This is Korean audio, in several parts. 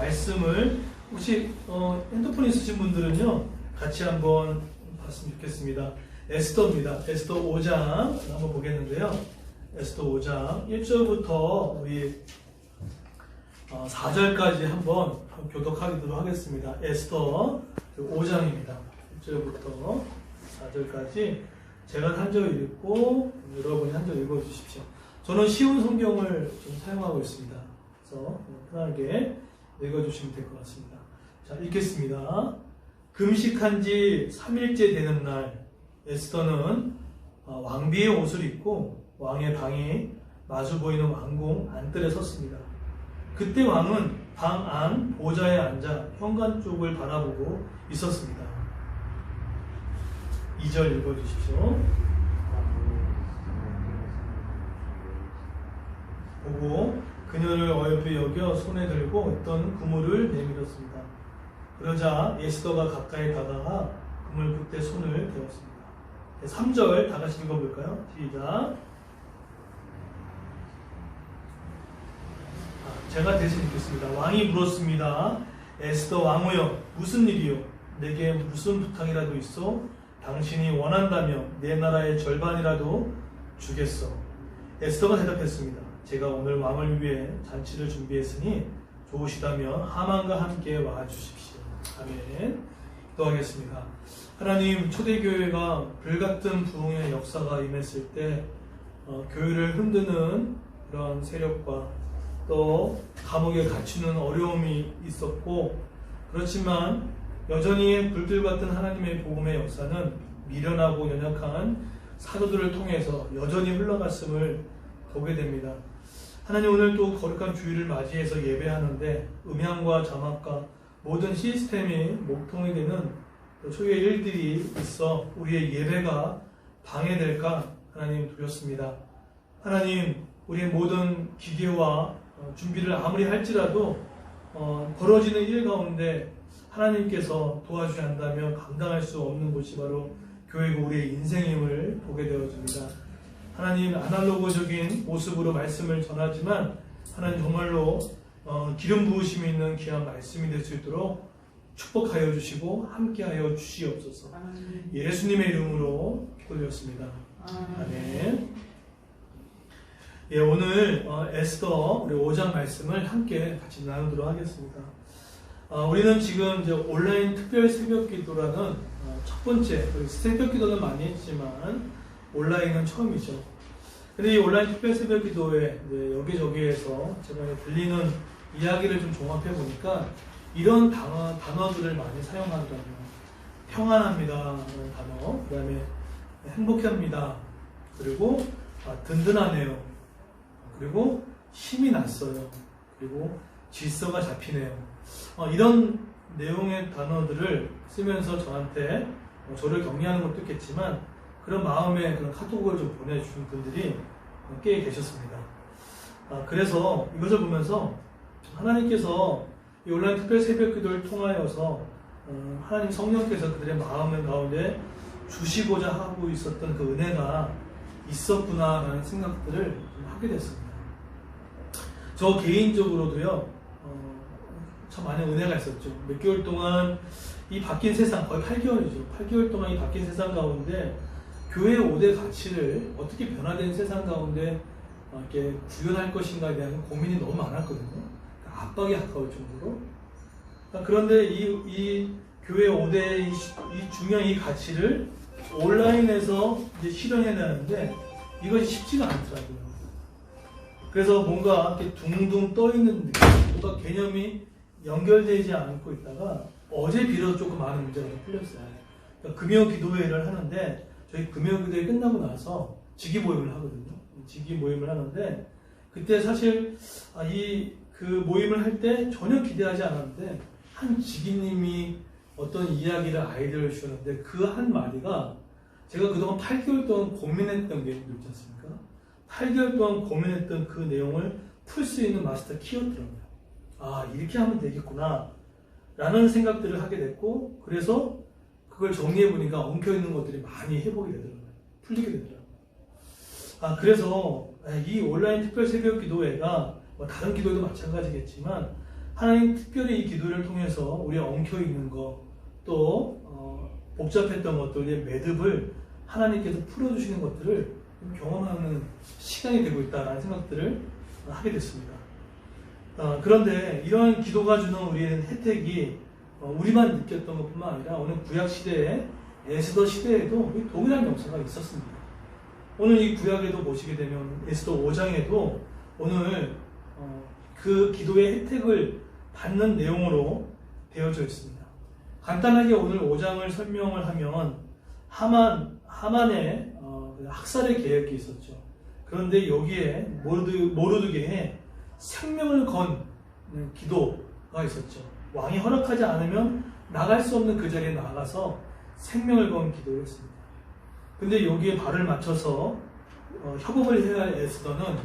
말씀을 혹시 핸드폰 있으신 분들은요 같이 한번 봤으면 좋겠습니다. 에스더입니다. 에스더 5장 한번 보겠는데요. 에스더 5장 1절부터 우리 4절까지 한번 교독하도록 하겠습니다. 에스더 5장입니다. 1절부터 4절까지 제가 한 절 읽고 여러분이 한 절 읽어주십시오. 저는 쉬운 성경을 좀 사용하고 있습니다. 그래서 편하게 읽어주시면 될 것 같습니다. 자, 읽겠습니다. 금식한 지 3일째 되는 날 에스더는 왕비의 옷을 입고 왕의 방에 마주 보이는 왕궁 안뜰에 섰습니다. 그때 왕은 방 안 보좌에 앉아 현관 쪽을 바라보고 있었습니다. 2절 읽어주십시오. 보고 그녀를 어여삐 여겨 손에 들고 있던 그물을 내밀었습니다. 그러자 에스더가 가까이 다가가 그물 붓대 손을 대었습니다. 3절 다 같이 읽어볼까요? 시작. 제가 대신 읽겠습니다. 왕이 물었습니다. 에스더 왕후여, 무슨 일이요? 내게 무슨 부탁이라도 있어? 당신이 원한다면 내 나라의 절반이라도 주겠어. 에스더가 대답했습니다. 제가 오늘 왕을 위해 잔치를 준비했으니 좋으시다면 하만과 함께 와주십시오. 아멘. 기도하겠습니다. 하나님, 초대교회가 불같은 부흥의 역사가 임했을 때 교회를 흔드는 그런 세력과 또 감옥에 갇히는 어려움이 있었고, 그렇지만 여전히 불들 같은 하나님의 복음의 역사는 미련하고 연약한 사도들을 통해서 여전히 흘러갔음을 보게 됩니다. 하나님, 오늘 또 거룩한 주일을 맞이해서 예배하는데 음향과 자막과 모든 시스템이 목통이 되는 초유의 일들이 있어 우리의 예배가 방해될까 하나님 두렵습니다. 하나님, 우리의 모든 기계와 준비를 아무리 할지라도 벌어지는 일 가운데 하나님께서 도와주셔야 한다면 감당할 수 없는 곳이 바로 교회고 우리의 인생임을 보게 되어집니다. 하나님, 아날로그적인 모습으로 말씀을 전하지만 하나님 정말로 기름 부으심이 있는 귀한 말씀이 될 수 있도록 축복하여 주시고 함께하여 주시옵소서. 예수님의 이름으로 기도드렸습니다. 아멘. 예, 오늘 에스더 우리 5장 말씀을 함께 같이 나누도록 하겠습니다. 우리는 지금 이제 온라인 특별 새벽 기도라는 첫 번째, 새벽 기도는 많이 했지만 온라인은 처음이죠. 근데 이 온라인 특별 새벽 기도에 여기저기에서 제가 들리는 이야기를 좀 종합해 보니까 이런 단어들을 많이 사용하더라고요. 평안합니다라는 단어, 그 다음에 행복합니다, 그리고 든든하네요, 그리고 힘이 났어요, 그리고 질서가 잡히네요. 이런 내용의 단어들을 쓰면서 저한테 저를 격려하는 것도 있겠지만 그런 마음의 그런 카톡을 좀 보내주신 분들이 꽤 계셨습니다. 그래서 이것을 보면서 하나님께서 이 온라인 특별 새벽 기도를 통하여서 하나님 성령께서 그들의 마음 가운데 주시고자 하고 있었던 그 은혜가 있었구나라는 생각들을 좀 하게 됐습니다. 저 개인적으로도요, 참 많은 은혜가 있었죠. 몇 개월 동안 이 바뀐 세상, 거의 8개월이죠. 8개월 동안 이 바뀐 세상 가운데 교회의 5대 가치를 어떻게 변화된 세상 가운데 이렇게 구현할 것인가에 대한 고민이 너무 많았거든요. 압박이 가까울 정도로. 그런데 이 교회 5대 이 중요한 이 가치를 온라인에서 이제 실현해내는데 이것이 쉽지가 않더라고요. 그래서 뭔가 이렇게 둥둥 떠 있는 느낌, 뭔가 개념이 연결되지 않고 있다가 어제 비로소 조금 많은 문제가 좀 풀렸어요. 그러니까 금요 기도회를 하는데 저희 금요 기도회 끝나고 나서 직위 모임을 하거든요. 직위 모임을 하는데 그때 사실 그 모임을 할 때 전혀 기대하지 않았는데 한 직위님이 어떤 이야기를 아이디어를 주셨는데 그 한 마디가 제가 그동안 8개월 동안 고민했던 게 있지 않습니까? 8개월 동안 고민했던 그 내용을 풀 수 있는 마스터 키였더라고요. 이렇게 하면 되겠구나 라는 생각들을 하게 됐고, 그래서 그걸 정리해 보니까 엉켜있는 것들이 많이 회복이 되더라고요. 풀리게 되더라고요. 그래서 이 온라인 특별 새벽 기도회가 다른 기도도 마찬가지겠지만 하나님 특별히 이 기도를 통해서 우리가 엉켜있는 거, 또 복잡했던 것들의 매듭을 하나님께서 풀어주시는 것들을 경험하는 시간이 되고 있다는 생각들을 하게 됐습니다. 그런데 이러한 기도가 주는 우리의 혜택이 우리만 느꼈던 것뿐만 아니라 오늘 구약시대에 에스더 시대에도 동일한 역사가 있었습니다. 오늘 이 구약에도 보시게 되면 에스더 5장에도 오늘 그 기도의 혜택을 받는 내용으로 되어져 있습니다. 간단하게 오늘 5장을 설명을 하면 하만의 학살의 계획이 있었죠. 그런데 여기에 모르드게의 생명을 건 기도가 있었죠. 왕이 허락하지 않으면 나갈 수 없는 그 자리에 나가서 생명을 건 기도를 했습니다. 근데 여기에 발을 맞춰서 협업을 해야 할 에스더는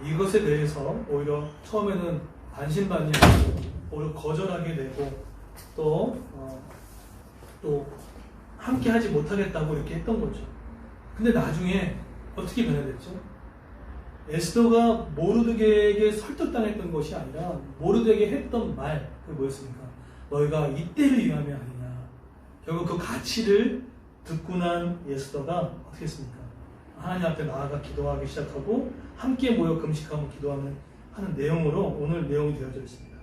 이것에 대해서 오히려 처음에는 반신반의하고 오히려 거절하게 되고 또 함께 하지 못하겠다고 이렇게 했던 거죠. 근데 나중에 어떻게 변화됐죠? 에스더가 모르드게에게 설득당했던 것이 아니라 모르드게에게 했던 말, 그게 뭐였습니까? 너희가 이때를 위함이 아니냐. 결국 그 가치를 듣고 난 에스더가 어떻게 했습니까? 하나님 앞에 나아가 기도하기 시작하고 함께 모여 금식하고 기도하는 하는 내용으로 오늘 내용이 되어져 있습니다.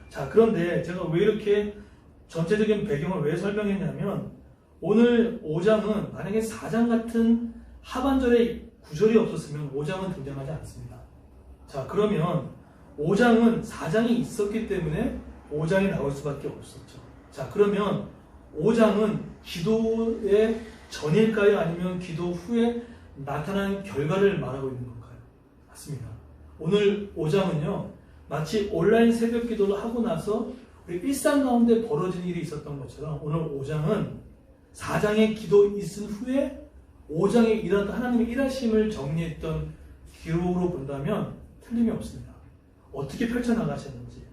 자, 그런데 제가 왜 이렇게 전체적인 배경을 왜 설명했냐면 오늘 5장은 만약에 4장 같은 하반절에 구절이 없었으면 5장은 등장하지 않습니다. 자, 그러면 5장은 4장이 있었기 때문에 5장이 나올 수밖에 없었죠. 자, 그러면 5장은 기도의 전일까요? 아니면 기도 후에 나타난 결과를 말하고 있는 건가요? 맞습니다. 오늘 5장은요, 마치 온라인 새벽 기도를 하고 나서 우리 일상 가운데 벌어진 일이 있었던 것처럼 오늘 5장은 4장의 기도 있은 후에 5장에 일어났던 하나님의 일하심을 정리했던 기록으로 본다면 틀림이 없습니다. 어떻게 펼쳐나가셨는지.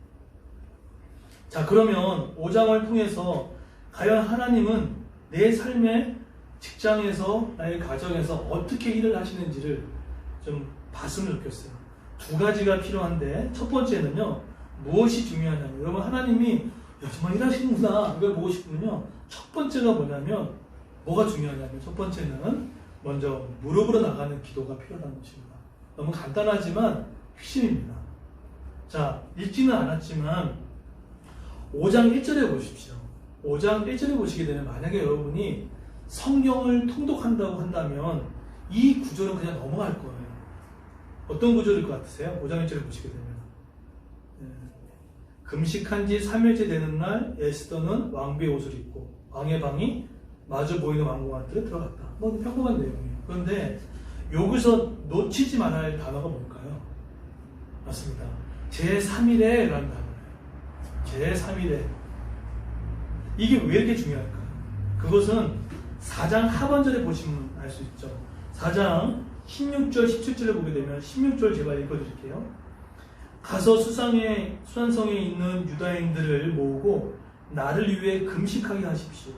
자, 그러면 5장을 통해서 과연 하나님은 내 삶의 직장에서 나의 가정에서 어떻게 일을 하시는지를 좀 봤으면 좋겠어요. 두 가지가 필요한데 첫 번째는요, 무엇이 중요하냐면 여러분 하나님이 정말 일하시는구나 이걸 보고 싶으면요, 첫 번째가 뭐냐면 뭐가 중요하냐면 첫 번째는 먼저 무릎으로 나가는 기도가 필요하다는 것입니다. 너무 간단하지만 핵심입니다. 자, 읽지는 않았지만 5장 1절에 보십시오. 5장 1절에 보시게 되면 만약에 여러분이 성경을 통독한다고 한다면 이 구절은 그냥 넘어갈 거예요. 어떤 구절일 것 같으세요? 5장 1절에 보시게 되면 금식한 지 3일째 되는 날 에스더는 왕비의 옷을 입고 왕의 방이 마주 보이는 왕궁 안으로 들어갔다. 뭐 평범한 내용이에요. 그런데 여기서 놓치지 말아야 할 단어가 뭘까요? 맞습니다. 제3일에 라는 단어예요. 제3일에. 이게 왜 이렇게 중요할까요? 그것은 4장 하반절에 보시면 알 수 있죠. 4장 16절, 17절에 보게 되면 16절 제가 읽어드릴게요. 가서 수산성에 있는 유다인들을 모으고 나를 위해 금식하게 하십시오.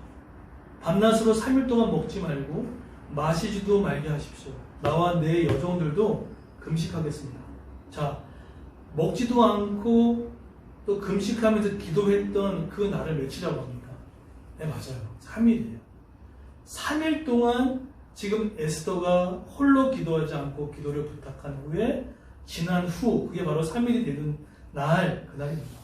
밤낮으로 3일 동안 먹지 말고 마시지도 말게 하십시오. 나와 내 여종들도 금식하겠습니다. 자, 먹지도 않고 또 금식하면서 기도했던 그 날을 며칠이라고 합니까? 네, 맞아요. 3일이에요. 3일 동안 지금 에스더가 홀로 기도하지 않고 기도를 부탁한 후에 지난 후, 그게 바로 3일이 되는 날, 그날입니다.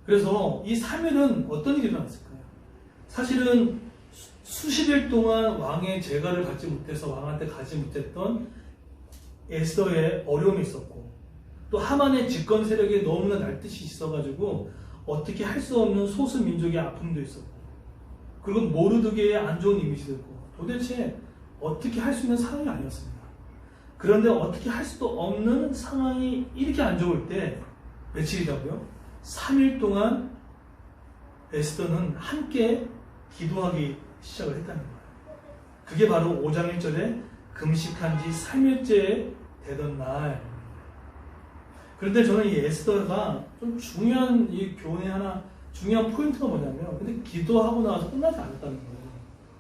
그래서 이 3일은 어떤 일이 일어났을까요? 사실은 수십일 동안 왕의 재가를 받지 못해서 왕한테 가지 못했던 에스더의 어려움이 있었고, 또 하만의 집권 세력이 너무나 날뜻이 있어가지고 어떻게 할 수 없는 소수 민족의 아픔도 있었고, 그리고 모르드게의 안 좋은 이미지도 있고, 도대체 어떻게 할 수 있는 상황이 아니었습니다. 그런데 어떻게 할 수도 없는 상황이 이렇게 안 좋을 때 며칠이라고요? 3일 동안 에스더는 함께 기도하기 시작을 했다는 거예요. 그게 바로 5장 1절에 금식한 지 3일째 되던 날. 그런데 저는 이 에스더가 좀 중요한 이 교훈의 하나, 중요한 포인트가 뭐냐면, 근데 기도하고 나와서 끝나지 않았다는 거예요.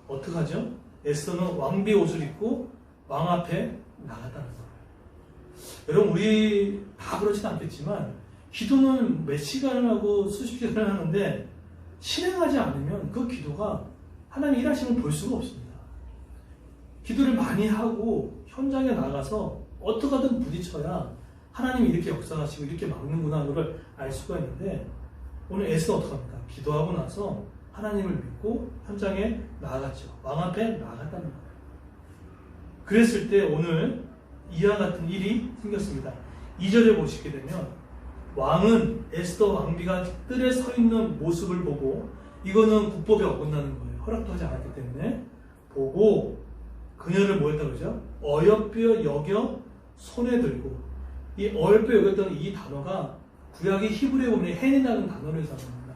어떡하죠? 에스더는 왕비의 옷을 입고 왕 앞에 나갔다는 거예요. 여러분, 우리 다 그렇진 않겠지만 기도는 몇 시간을 하고 수십 시간을 하는데 실행하지 않으면 그 기도가 하나님 일하심을 볼 수가 없습니다. 기도를 많이 하고 현장에 나가서 어떻게 하든 부딪혀야 하나님이 이렇게 역사하시고 이렇게 막는구나 를 알 수가 있는데 오늘 에스더 어떡합니까? 기도하고 나서 하나님을 믿고 현장에 나아갔죠. 왕 앞에 나아갔다는 거예요. 그랬을 때 오늘 이와 같은 일이 생겼습니다. 2절에 보시게 되면 왕은 에스더 왕비가 뜰에 서 있는 모습을 보고 이거는 국법에 어긋나는 거예요. 허락도 하지 않았기 때문에 보고 그녀를 뭐 했다고 그러죠? 어여삐어 여겨 손에 들고 이 어여삐어 여겼다는 이 단어가 구약의 히브리어 보면 헨이라는 단어를 사용합니다.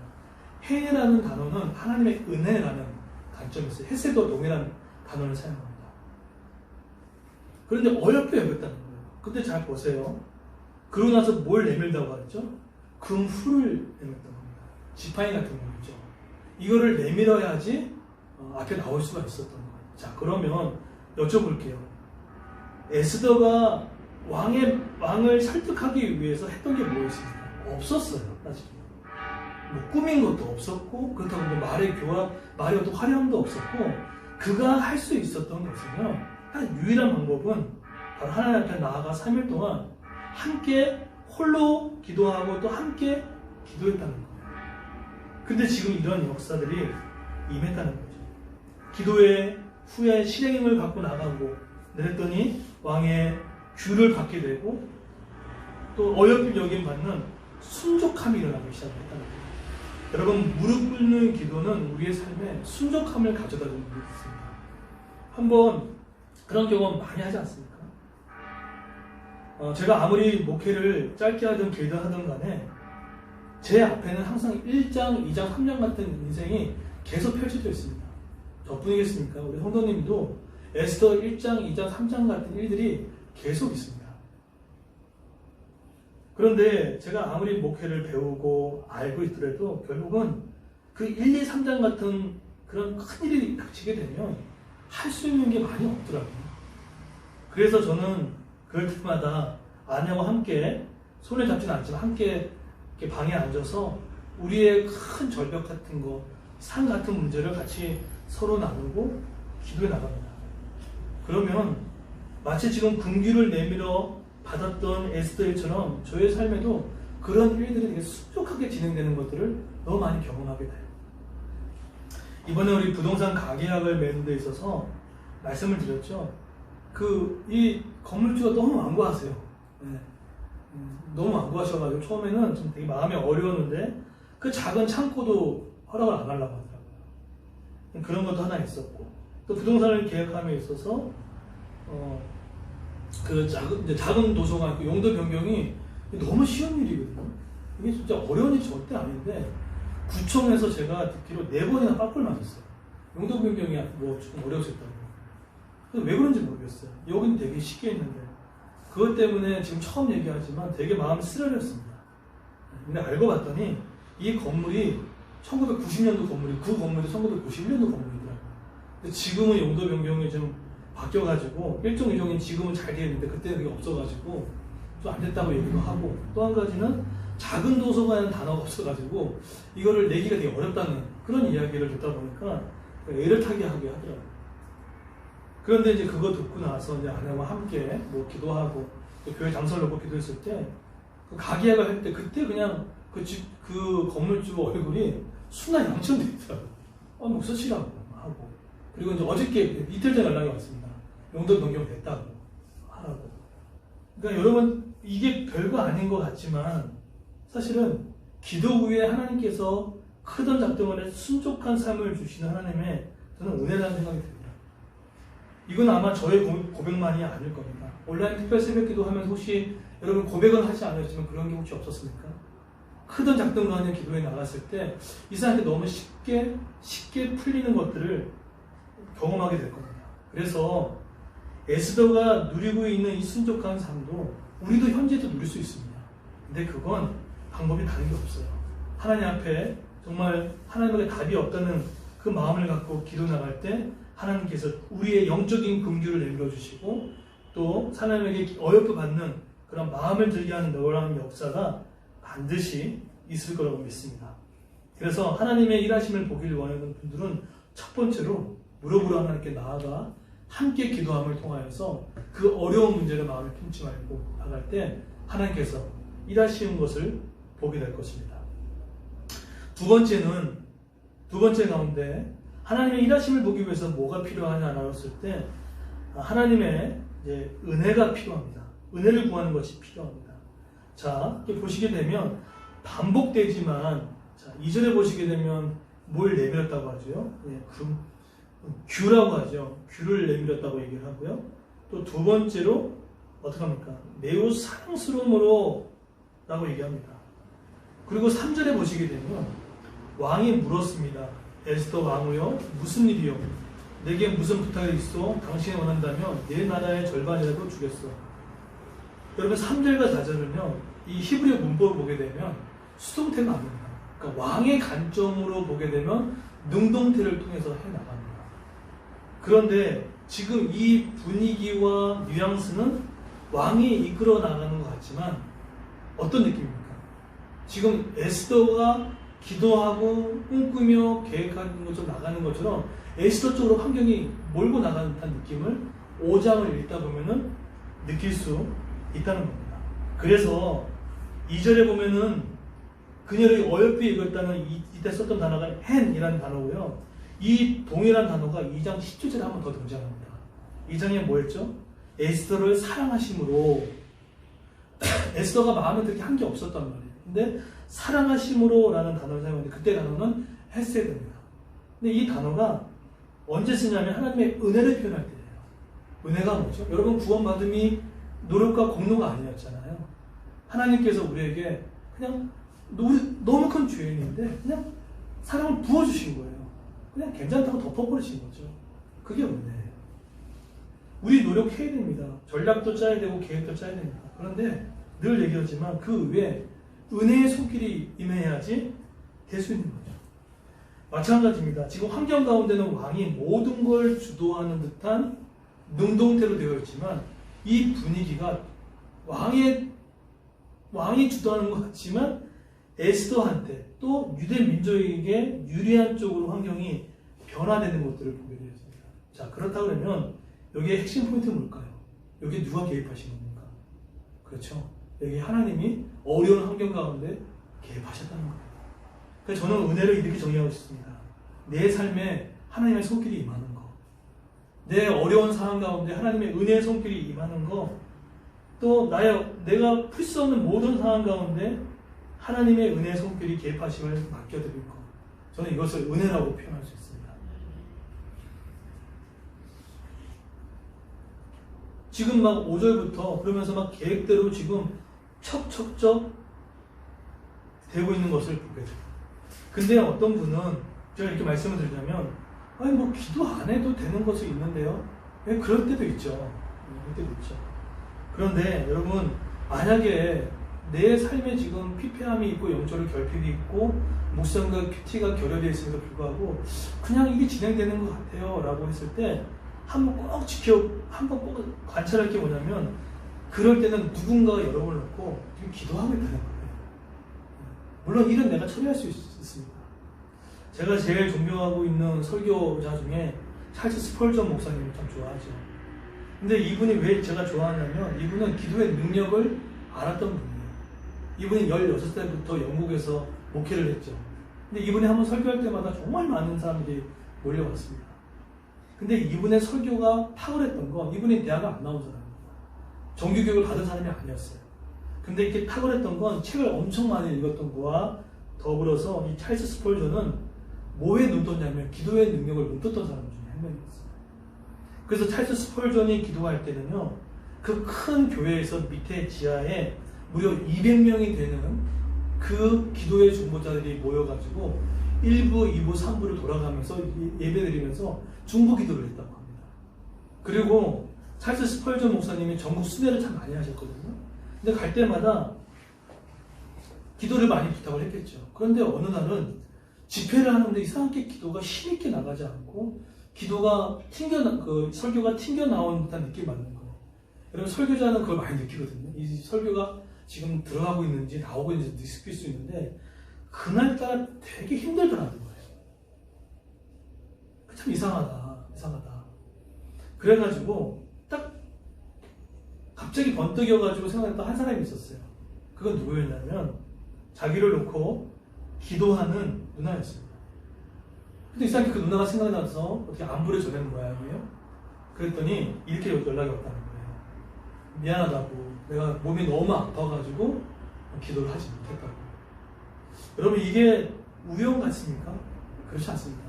헨이라는 단어는 하나님의 은혜라는 관점이 있어요. 헤세도 동이라는 단어를 사용합니다. 그런데 어여삐어 여겼다는 거예요. 근데 잘 보세요. 그러고 나서 뭘 내밀다고 하죠? 금후를 내밀다고 합니다. 지팡이 같은 거죠. 이거를 내밀어야지 앞에 나올 수가 있었던 거예요. 자, 그러면 여쭤볼게요. 에스더가 왕을 설득하기 위해서 했던 게 뭐였습니까? 없었어요, 사실. 뭐 꾸민 것도 없었고, 그렇다고 뭐 말의 어떤 화려함도 없었고, 그가 할 수 있었던 것은요, 딱 유일한 방법은 바로 하나님 앞에 나아가 3일 동안 함께 홀로 기도하고 또 함께 기도했다는 거예요. 근데 지금 이런 역사들이 임했다는 거죠. 기도의 후에 실행을 갖고 나가고 그랬더니 왕의 규를 받게 되고 또 어여삐 여김 받는 순종함이 일어나기 시작했다는 거예요. 여러분, 무릎 꿇는 기도는 우리의 삶에 순종함을 가져다 주는 게 있습니다. 한번 그런 경험 많이 하지 않습니까? 제가 아무리 목회를 짧게 하든 길게 하든 간에 제 앞에는 항상 1장, 2장, 3장 같은 인생이 계속 펼쳐져 있습니다. 저뿐이겠습니까? 우리 성도님도 에스더 1장, 2장, 3장 같은 일들이 계속 있습니다. 그런데 제가 아무리 목회를 배우고 알고 있더라도 결국은 그 1, 2, 3장 같은 그런 큰 일이 닥치게 되면 할 수 있는 게 많이 없더라고요. 그래서 저는 그럴 때마다 아내와 함께 손을 잡지는 않지만 함께 이렇게 방에 앉아서 우리의 큰 절벽 같은 거, 산 같은 문제를 같이 서로 나누고 기도해 나갑니다. 그러면 마치 지금 금규를 내밀어 받았던 에스더처럼 저의 삶에도 그런 일들이 되게 순종하게 진행되는 것들을 너무 많이 경험하게 돼요. 이번에 우리 부동산 가계약을 맺는 데 있어서 말씀을 드렸죠. 이 건물주가 너무 완고하세요. 네. 너무 완고하셔가지고 처음에는 좀 되게 마음이 어려웠는데 그 작은 창고도 허락을 안 하려고 하더라고요. 그런 것도 하나 있었고 또 부동산을 계약함에 있어서 그 작은 도서관, 용도 변경이 너무 쉬운 일이거든요. 이게 진짜 어려운 일이 절대 아닌데 구청에서 제가 듣기로 4번이나 빠꾸를 맞았어요. 용도 변경이 뭐 조금 어려우셨다고. 그래서 왜 그런지 모르겠어요. 여기는 되게 쉽게 했는데 그것 때문에 지금 처음 얘기하지만 되게 마음이 쓰라렸습니다. 근데 알고 봤더니 이 건물이 1990년도 건물이고 그 건물이 1991년도 건물이더라고요. 근데 지금은 용도 변경이 좀 바뀌어가지고 일종 이종이 지금은 잘 되어 있는데 그때는 그게 없어가지고 좀 안 됐다고 얘기도 하고 또 한 가지는 작은 도서관이라는 단어가 없어가지고 이거를 내기가 되게 어렵다는 그런 이야기를 듣다 보니까 애를 타게 하게 하더라고요. 그런데 이제 그거 듣고 나서 이제 아내와 함께 뭐 기도하고 또 교회 장소를 놓고 기도했을 때 그 가계약을 할 때 그때 그냥 그 건물주 얼굴이 순간 양천돼 있더라고요. 목사 치라고 하고 그리고 이제 어저께 이틀 전에 연락이 왔습니다. 용도 변경 됐다고 하라고. 그러니까 여러분 이게 별거 아닌 것 같지만 사실은 기도 후에 하나님께서 크던 작정을 순종한 삶을 주시는 하나님의 저는 은혜라는 생각이 듭니다. 이건 아마 저의 고백만이 아닐 겁니다. 온라인 특별 새벽기도 하면서 혹시 여러분 고백은 하지 않으셨지만 그런 게 혹시 없었습니까? 크던 작정을 하는 기도에 나갔을 때 이 사람한테 너무 쉽게 풀리는 것들을 경험하게 될 겁니다. 그래서 에스더가 누리고 있는 이 순종한 삶도 우리도 현재도 누릴 수 있습니다. 근데 그건 방법이 다른 게 없어요. 하나님 앞에 정말 하나님에게 답이 없다는 그 마음을 갖고 기도 나갈 때 하나님께서 우리의 영적인 금규를 내밀어 주시고 또 하나님에게 어여삐 받는 그런 마음을 들게 하는 놀라운 역사가 반드시 있을 거라고 믿습니다. 그래서 하나님의 일하심을 보길 원하는 분들은 첫 번째로 무릎으로 하나님께 나아가 함께 기도함을 통하여서 그 어려운 문제를 마음에 품지 말고 나갈 때 하나님께서 일하시는 것을 보게 될 것입니다. 두 번째 가운데 하나님의 일하심을 보기 위해서 뭐가 필요하냐라고 했을 때 하나님의 이제 은혜가 필요합니다. 은혜를 구하는 것이 필요합니다. 자, 이렇게 보시게 되면 반복되지만 자, 2절에 보시게 되면 뭘 내밀었다고 하죠? 네, 규라고 하죠. 규를 내밀었다고 얘기를 하고요. 또 두 번째로 어떻게 합니까? 매우 사랑스러움으로 라고 얘기합니다. 그리고 3절에 보시게 되면 왕이 물었습니다. 에스더 왕후여 무슨 일이요? 내게 무슨 부탁이 있어? 당신이 원한다면 내 나라의 절반이라도 주겠어. 여러분 3절과 4절은요. 이 히브리 문법을 보게 되면 수동태가 아닙니다. 그러니까 왕의 관점으로 보게 되면 능동태를 통해서 해나갑니다. 그런데 지금 이 분위기와 뉘앙스는 왕이 이끌어 나가는 것 같지만 어떤 느낌입니까? 지금 에스더가 기도하고 꿈꾸며 계획하는 것처럼 나가는 것처럼 에스더 쪽으로 환경이 몰고 나가는 듯한 느낌을 5장을 읽다 보면은 느낄 수 있다는 겁니다. 그래서 2절에 보면은 그녀를 어여삐 읽었다는 이때 썼던 단어가 hen이라는 단어고요. 이 동일한 단어가 2장 10절에 한 번 더 등장합니다. 2장에 뭐였죠? 에스더를 사랑하심으로 에스더가 마음에 들게 한 게 없었단 말이에요. 근데 사랑하심으로 라는 단어를 사용하는데 그때 단어는 헤세드입니다. 근데 이 단어가 언제 쓰냐면 하나님의 은혜를 표현할 때예요. 은혜가 뭐죠? 여러분 구원받음이 노력과 공로가 아니었잖아요. 하나님께서 우리에게 그냥 너무 큰 죄인인데 그냥 사랑을 부어주신 거예요. 그냥 괜찮다고 덮어버리신 거죠. 그게 은혜예요. 우리 노력해야 됩니다. 전략도 짜야 되고 계획도 짜야 됩니다. 그런데 늘 얘기하지만 그 위에 은혜의 손길이 임해야지 될 수 있는 거죠. 마찬가지입니다. 지금 환경 가운데는 왕이 모든 걸 주도하는 듯한 능동태로 되어 있지만 이 분위기가 왕이 주도하는 것 같지만 에스더한테 또 유대 민족에게 유리한 쪽으로 환경이 변화되는 것들을 보게 되었습니다. 자, 그렇다 그러면 여기에 핵심 포인트는 뭘까요? 여기 누가 개입하신 겁니까? 그렇죠. 여기 하나님이 어려운 환경 가운데 개입하셨다는 거예요. 그래서 저는 은혜를 이렇게 정의하고 싶습니다. 내 삶에 하나님의 손길이 임하는 거, 내 어려운 상황 가운데 하나님의 은혜의 손길이 임하는 거, 또 내가 풀 수 없는 모든 상황 가운데 하나님의 은혜의 손길이 개입하심을 맡겨드릴 것. 저는 이것을 은혜라고 표현할 수 있습니다. 지금 막 5절부터 그러면서 막 계획대로 지금 척척척 되고 있는 것을 보게 돼요. 근데 어떤 분은 제가 이렇게 말씀을 드리자면 아니 뭐 기도 안 해도 되는 것이 있는데요. 왜 그럴 때도 있죠. 그럴 때도 있죠. 그런데 여러분 만약에 내 삶에 지금 피폐함이 있고 영적인 결핍이 있고 묵상과 큐티가 결여되어 있음에도 불구하고 그냥 이게 진행되는 것 같아요 라고 했을 때 한번 꼭 관찰할 게 뭐냐면 그럴 때는 누군가가 여러분을 놓고 지금 기도하고 있다는 거예요. 물론 일은 내가 처리할 수 있습니다. 제가 제일 존경하고 있는 설교자 중에 찰스 스펄전 목사님을 참 좋아하죠. 근데 이분이 왜 제가 좋아하냐면 이분은 기도의 능력을 알았던 분이에요. 이분이 16살부터 영국에서 목회를 했죠. 근데 이분이 한번 설교할 때마다 정말 많은 사람들이 몰려왔습니다. 근데 이분의 설교가 탁월했던 건 이분이 대학을 안 나온 사람입니다. 정규교육을 받은 사람이 아니었어요. 근데 이렇게 탁월했던 건 책을 엄청 많이 읽었던 거와 더불어서 이 찰스 스펄전은 뭐에 눈 떴냐면 기도의 능력을 눈 떴던 사람 중에 한 명이었어요. 그래서 찰스 스펄전이 기도할 때는요, 그 큰 교회에서 밑에 지하에 무려 200명이 되는 그 기도의 중보자들이 모여가지고 1부, 2부, 3부를 돌아가면서 예배드리면서 중보 기도를 했다고 합니다. 그리고 찰스 스펄전 목사님이 전국 순회를 참 많이 하셨거든요. 근데 갈 때마다 기도를 많이 부탁을 했겠죠. 그런데 어느 날은 집회를 하는데 이상하게 기도가 힘있게 나가지 않고 기도가 설교가 튕겨 나오는 듯한 느낌이 받는 거예요. 여러분 설교자는 그걸 많이 느끼거든요. 이 설교가 지금 들어가고 있는지 나오고 있는지 느낄 수 있는데 그날따라 되게 힘들더라는 거예요. 참 이상하다. 그래가지고 딱 갑자기 번뜩여가지고 생각했던 한 사람이 있었어요. 그건 누구였냐면 자기를 놓고 기도하는 누나였습니다. 근데 이상하게 그 누나가 생각나서 어떻게 안부를 전하는 모양이에요. 그랬더니 이렇게 연락이 왔다는 거예요. 미안하다고, 내가 몸이 너무 아파가지고 기도를 하지 못했다고. 여러분, 이게 우연 같습니까? 그렇지 않습니다.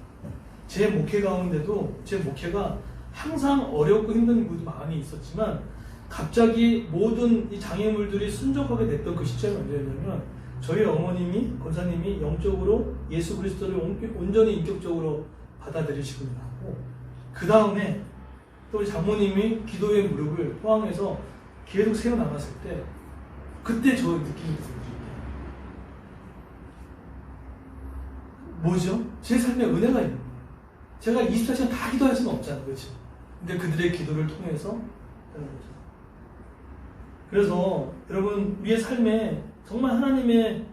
제 목회 가운데도 제 목회가 항상 어렵고 힘든 부분도 많이 있었지만 갑자기 모든 이 장애물들이 순적하게 됐던 그 시점이 언제였냐면 저희 어머님이, 권사님이 영적으로 예수 그리스도를 온전히 인격적으로 받아들이시고 나고, 그 다음에 또 우리 장모님이 기도의 무릎을 포항해서 계속 세워나갔을 때 그때 저 느낌이 들어요. 뭐죠? 제 삶에 은혜가 있는 거예요. 제가 24시간 다 기도할 수는 없잖아요. 그렇죠? 근데 그들의 기도를 통해서 하는 거죠. 그래서 여러분, 우리의 삶에 정말 하나님의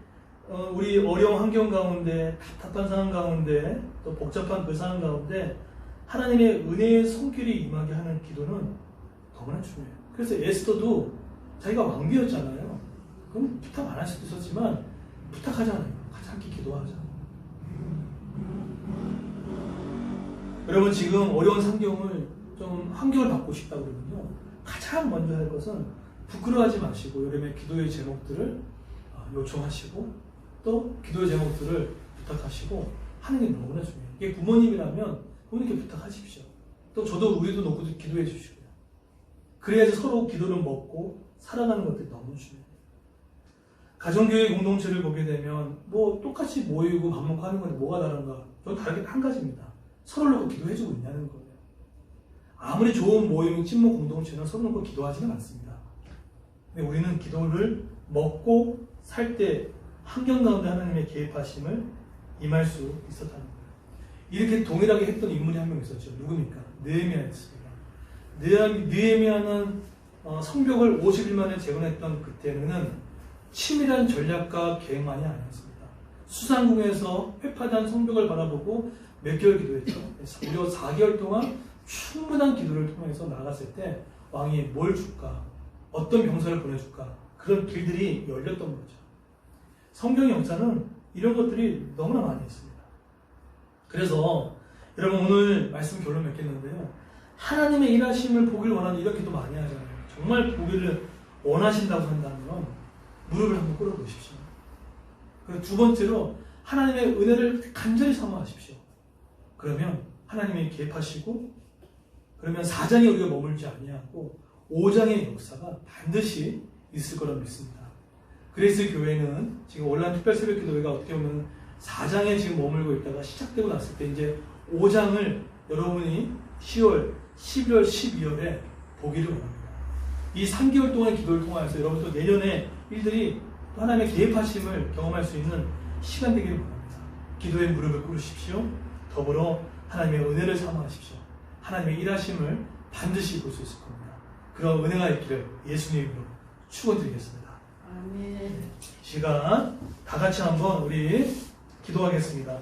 우리 어려운 환경 가운데, 답답한 상황 가운데, 또 복잡한 그 상황 가운데 하나님의 은혜의 손길이 임하게 하는 기도는 너무나 중요해요. 그래서 에스더도 자기가 왕비였잖아요. 그럼 부탁 안 할 수도 있었지만 부탁하잖아요. 같이 함께 기도하자. 여러분, 지금 어려운 환경을 바꾸고 싶다 그러면요, 가장 먼저 할 것은 부끄러워하지 마시고 여러분의 기도의 제목들을 요청하시고 또 기도의 제목들을 부탁하시고 하는 게 너무나 중요해요. 이게 부모님이라면 부모님께 부탁하십시오. 또 저도 우리도 놓고 기도해 주시고요. 그래야지 서로 기도를 먹고 살아가는 것들이 너무 중요해요. 가정교회 공동체를 보게 되면 뭐 똑같이 모이고 밥 먹고 하는 건데 뭐가 다른가? 저는 다르게 한 가지입니다. 서로 놓고 기도해주고 있냐는 거예요. 아무리 좋은 모임, 친목 공동체는 서로 놓고 기도하지는 않습니다. 근데 우리는 기도를 먹고 살 때 환경 가운데 하나님의 개입하심을 임할 수 있었다는 거예요. 이렇게 동일하게 했던 인물이 한 명 있었죠. 누굽니까? 느헤미야였습니다. 느헤미야는 성벽을 50일 만에 재건했던 그때는 치밀한 전략과 계획만이 아니었습니다. 수상궁에서 회파단 성벽을 바라보고 몇 개월 기도했죠. 무려 4개월 동안 충분한 기도를 통해서 나갔을 때 왕이 뭘 줄까? 어떤 병사를 보내줄까? 그런 길들이 열렸던 거죠. 성경의 역사는 이런 것들이 너무나 많이 있습니다. 그래서 여러분, 오늘 말씀 결론 맺겠는데요. 하나님의 일하심을 보기를 원하는 이런 기도 많이 하잖아요. 정말 보기를 원하신다고 한다면 무릎을 한번 꿇어보십시오. 그리고 두 번째로 하나님의 은혜를 간절히 사모하십시오. 그러면 하나님이 개입하시고, 그러면 4장에 우리가 머물지 아니하고 5장의 역사가 반드시 있을 거라 믿습니다. 그레이스 교회는 지금 온라인 특별 새벽 기도회가 어떻게 보면 4장에 지금 머물고 있다가 시작되고 났을 때 이제 5장을 여러분이 10월, 11월, 12월에 보기를 원합니다. 이 3개월 동안의 기도를 통하여서 여러분 또 내년에 일들이 하나님의 개입하심을 경험할 수 있는 시간 되기를 바랍니다. 기도의 무릎을 꿇으십시오. 더불어 하나님의 은혜를 사모하십시오. 하나님의 일하심을 반드시 볼 수 있을 겁니다. 그런 은혜가 있기를 예수님의 이름으로 축원드리겠습니다. 아멘. 시간 다 같이 한번 우리 기도하겠습니다.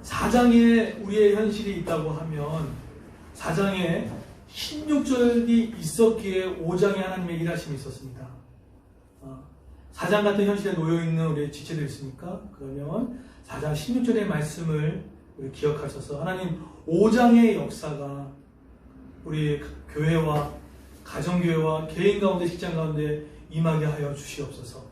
4장에 우리의 현실이 있다고 하면 4장에 16절이 있었기에 5장에 하나님의 일하심이 있었습니다. 4장 같은 현실에 놓여있는 우리의 지체들 있습니까? 그러면 4장 16절의 말씀을 우리 기억하셔서 하나님 5장의 역사가 우리 교회와 가정교회와 개인 가운데 직장 가운데 임하게 하여 주시옵소서.